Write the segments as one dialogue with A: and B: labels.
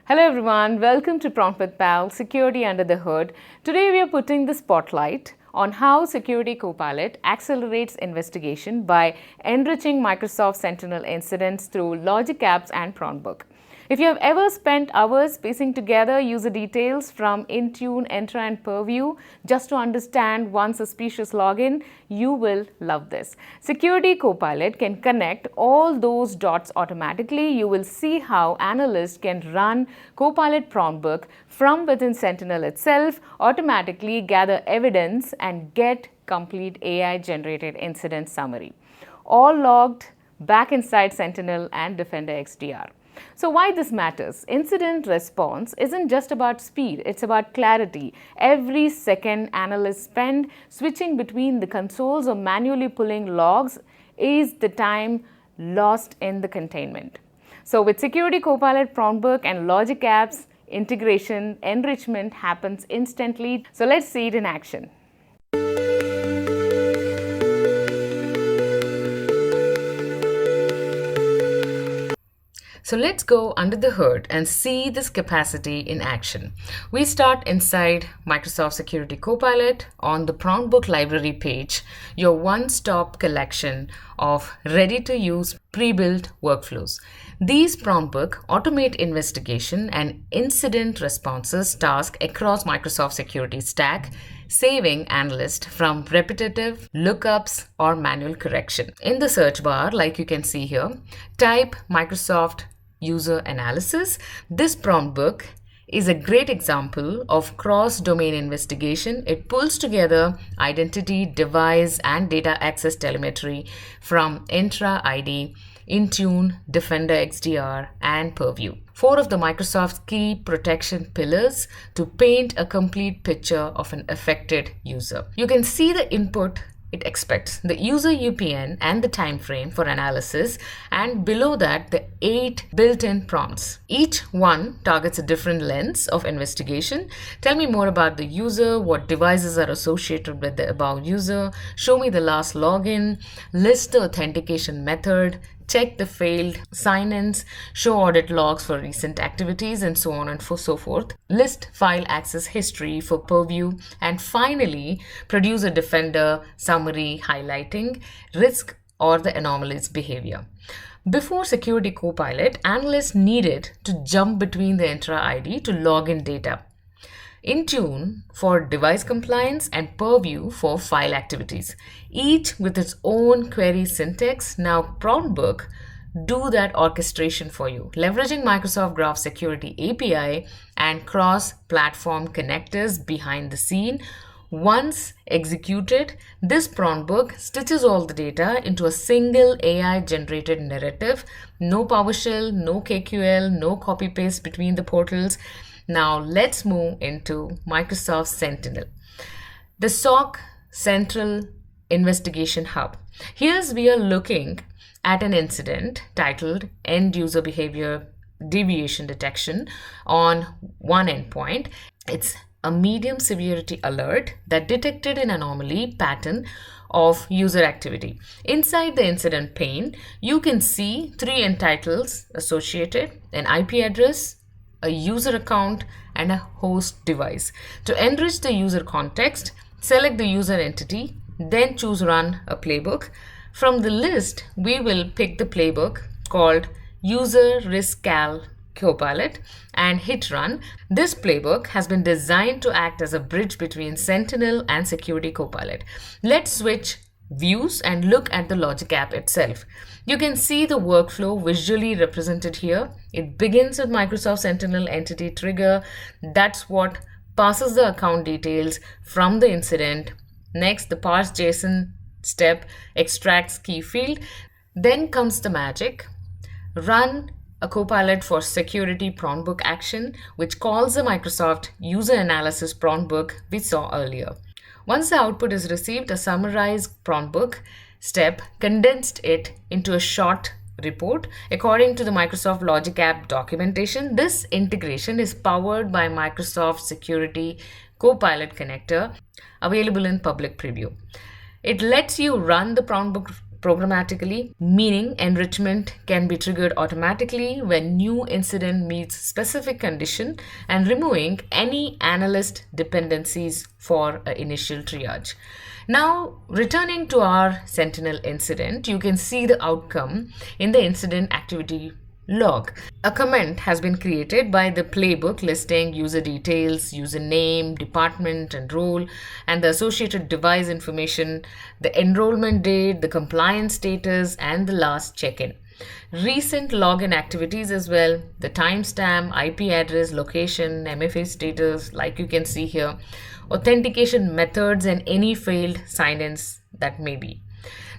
A: Hello everyone, welcome to PromptWithPal, Security Under the Hood. Today we are putting the spotlight on how Security Copilot accelerates investigation by enriching Microsoft Sentinel incidents through logic apps and Promptbook. If you have ever spent hours piecing together user details from Intune, Entra and Purview just to understand one suspicious login, you will love this. Security Copilot can connect all those dots automatically. You will see how Analysts can run Copilot Promptbook from within Sentinel itself, automatically gather evidence and get complete AI-generated incident summary. All logged back inside Sentinel and Defender XDR. So why this matters? Incident response isn't just about speed, it's about clarity. Every second analysts spend switching between the consoles or manually pulling logs is the time lost in the containment. So with Security Copilot Promptbook and logic apps, integration, enrichment happens instantly. So let's see it in action. So let's go under the hood and see this capacity in action. We start inside Microsoft Security Copilot on the Promptbook library page, your one-stop collection of ready-to-use pre-built workflows. These Promptbook automate investigation and incident responses tasks across Microsoft Security Stack, saving analysts from repetitive lookups or manual correction. In the search bar, like you can see here, type Microsoft User Analysis. This Promptbook is a great example of cross-domain investigation. It pulls together identity, device, and data access telemetry from Entra ID, Intune, Defender XDR, and Purview. 4 of the Microsoft's key protection pillars to paint a complete picture of an affected user. You can see the input it expects, the user UPN and the time frame for analysis, and below that the 8 built-in prompts. Each one targets a different lens of investigation. Tell me more about the user, what devices are associated with the above user, show me the last login, list the authentication method, check the failed sign-ins, show audit logs for recent activities, and so on and so forth. List file access history for Purview, and finally produce a Defender summary highlighting risk or the anomalous behavior. Before Security Copilot, analysts needed to jump between the Entra ID to log in data, Intune for device compliance, and Purview for file activities, each with its own query syntax. Now Promptbook do that orchestration for you, leveraging Microsoft Graph Security API and cross-platform connectors behind the scene. Once executed, this Promptbook stitches all the data into a single AI-generated narrative. No PowerShell, no KQL, no copy-paste between the portals. Now let's move into Microsoft Sentinel, the SOC Central Investigation Hub. Here's we are looking at an incident titled End User Behavior Deviation Detection on one endpoint. It's a medium severity alert that detected an anomaly pattern of user activity. Inside the incident pane, you can see 3 entitles associated: an IP address, a user account, and a host device. To enrich the user context, select the user entity, then choose Run a Playbook. From the list, we will pick the playbook called User Risk Cal Copilot and hit Run. This playbook has been designed to act as a bridge between Sentinel and Security Copilot. Let's switch views and look at the logic app itself. You can see the workflow visually represented here. It begins with Microsoft Sentinel entity trigger. That's what passes the account details from the incident. Next, the parse JSON step extracts key field. Then comes the magic. Run a Copilot for Security Promptbook action, which calls the Microsoft User Analysis Promptbook we saw earlier. Once the output is received, a summarized Promptbook step condensed it into a short report. According to the Microsoft Logic App documentation, this integration is powered by Microsoft Security Copilot connector available in public preview. It lets you run the Promptbook programmatically, meaning enrichment can be triggered automatically when new incident meets specific condition, and removing any analyst dependencies for initial triage. Now, returning to our Sentinel incident, you can see the outcome in the incident activity log. A comment has been created by the playbook listing user details, username, department and role, and the associated device information, the enrollment date, the compliance status, and the last check-in. Recent login activities as well, the timestamp, IP address, location, MFA status, like you can see here, authentication methods, and any failed sign-ins that may be.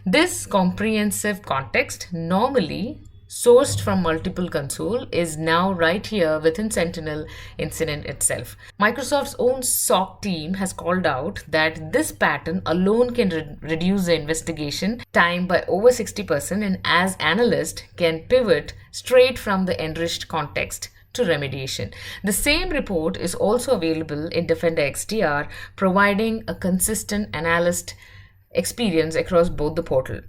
A: This comprehensive context, normally sourced from multiple console, is now right here within Sentinel incident itself. Microsoft's own SOC team has called out that this pattern alone can reduce the investigation time by over 60%, and as analysts can pivot straight from the enriched context to remediation. The same report is also available in Defender XDR, providing a consistent analyst experience across both the portal.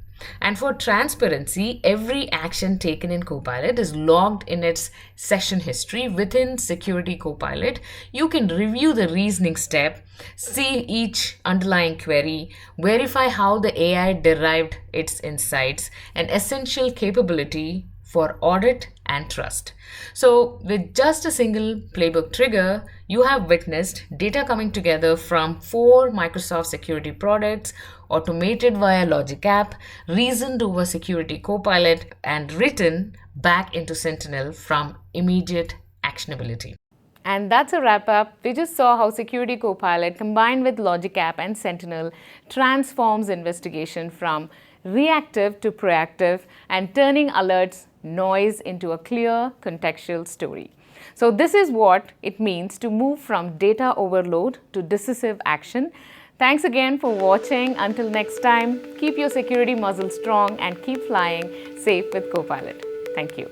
A: And for transparency, every action taken in Copilot is logged in its session history within Security Copilot. You can review the reasoning step, see each underlying query, verify how the AI derived its insights, an essential capability for audit and trust. So with just a single playbook trigger, you have witnessed data coming together from 4 Microsoft security products, automated via Logic App, reasoned over Security Copilot, and written back into Sentinel from immediate actionability. And that's a wrap up. We just saw how Security Copilot combined with Logic App and Sentinel transforms investigation from reactive to proactive and turning alerts noise into a clear contextual story. So this is what it means to move from data overload to decisive action. Thanks again for watching. Until next time, keep your security muscle strong and keep flying safe with Copilot. Thank you.